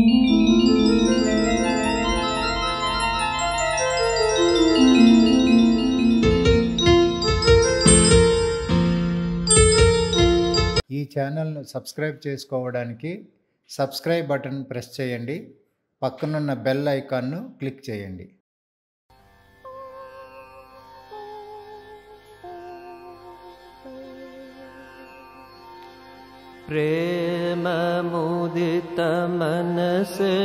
ఈ ఛానల్ను సబ్స్క్రైబ్ చేసుకోవడానికి సబ్స్క్రైబ్ బటన్ ప్రెస్ చేయండి. పక్కనున్న బెల్ ఐకాన్ను క్లిక్ చేయండి. प्रेम मुदित मन से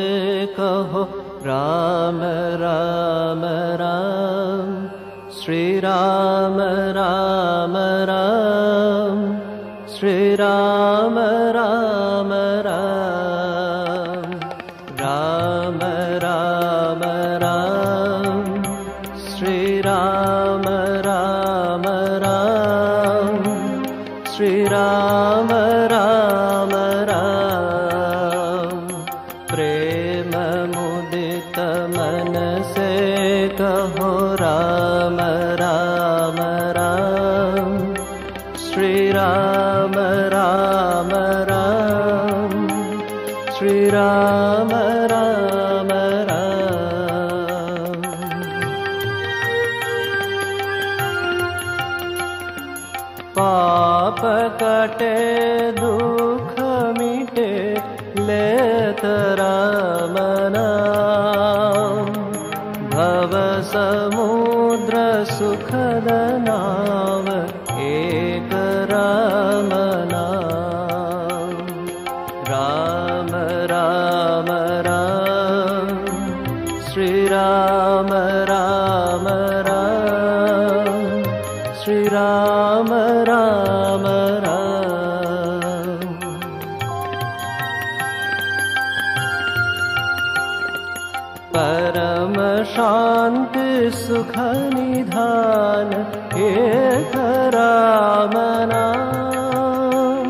कहो राम राम राम, श्री राम राम राम, श्री राम राम राम, राम राम राम, श्री राम राम राम, श्री राम राम राम। प्रेम मुदित मन से कहो राम राम राम, श्री राम राम राम, श्री राम राम राम। पाप कटे दुख मिटे लेत राम नाम, भव समुद्र सुखद नाम एक राम नाम। राम राम राम, श्री राम राम राम, श्री राम राम राम। परम शांति सुख निधान एक राम नाम,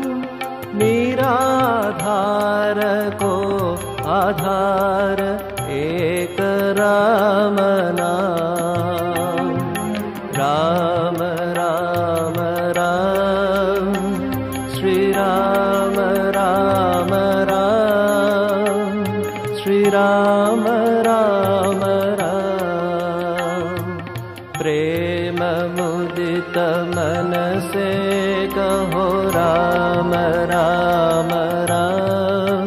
निराधार को आधार एक राम नाम। राम राम राम, श्री राम राम राम, श्री राम राम राम। प्रेम मुदित मन से कहो राम राम राम,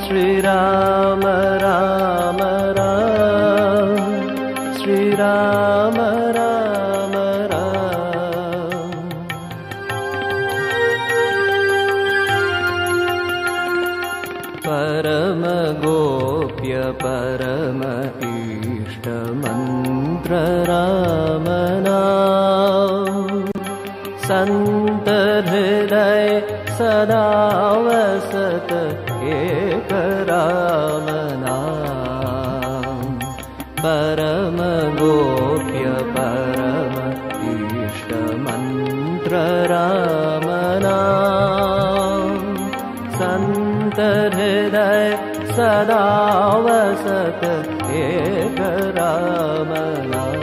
श्री राम राम राम, श्री राम राम राम। परम गोप्य परम इष्ट मंत्र राम नाम, संत हृदय सदा वसत एक राम नाम। परम गोप्य परम इष्ट मंत्र राम नाम, संत हृदय सदा वसत एक राम नाम।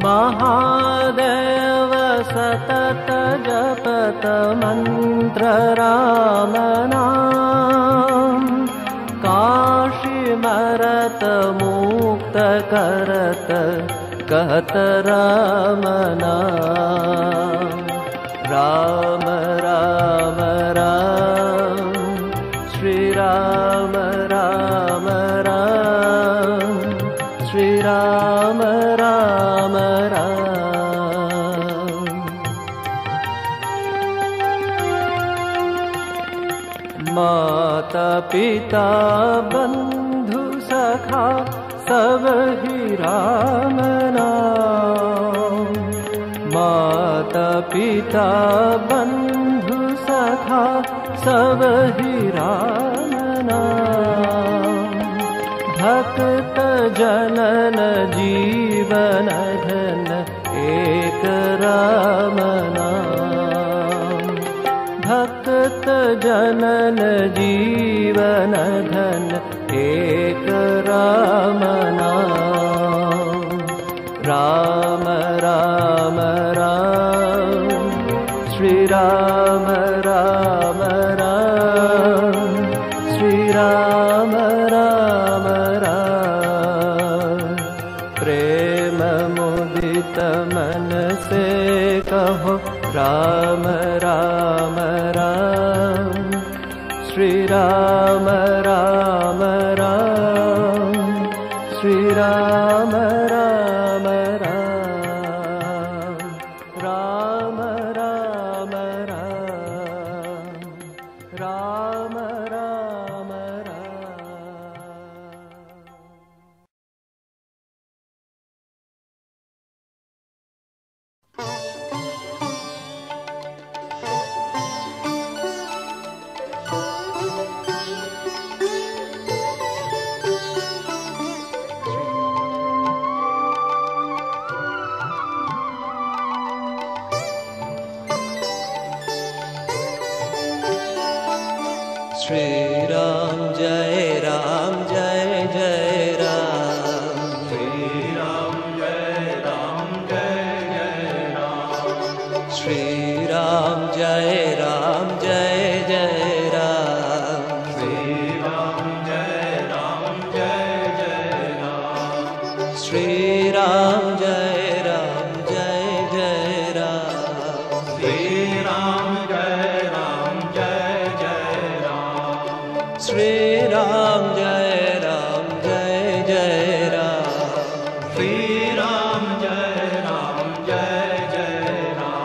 महादेव सतत जपत मंत्र राम नाम, काशी मरत मुक्त करत कहत राम नाम। राम राम राम, श्री राम राम राम, श्री राम राम राम। माता पिता बंधु सखा सब ही राम नाम। माता पिता बंधु सखा सब ही राम नाम। भक्त जनन जीवन धन एक राम नाम। भक्त जनन जीवन धन एक राम नाम। राम राम राम, श्री राम राम राम, श्री राम राम राम। प्रेम मुदित मन से कहो राम राम राम। श्री राम राम राम, श्री राम राम राम, राम राम राम, राम राम राम। श्री राम जय राम जय जय राम। श्री राम जय राम जय जय राम। श्री राम जय राम जय जय राम। श्री राम जय राम जय जय राम। श्री राम जय राम जय जय राम। श्री राम जय राम जय जय राम। श्री राम जय राम जय जय राम। श्री राम जय राम जय जय राम।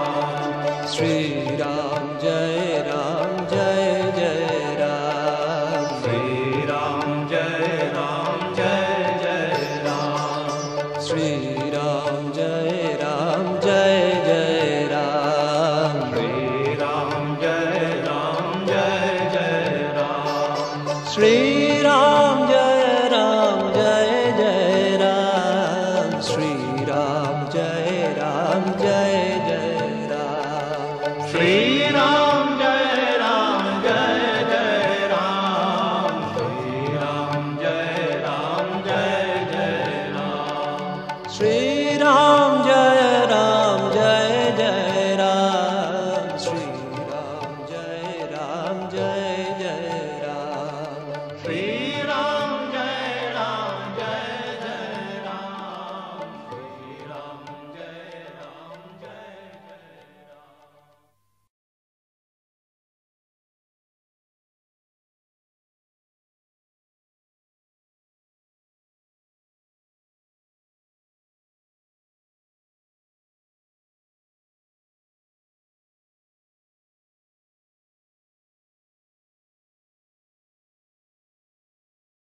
श्री राम जय राम जय जय राम। श्री राम जय राम जय जय राम। श्री राम जय राम जय जय राम। श्री राम जय राम जय जय राम। श्री राम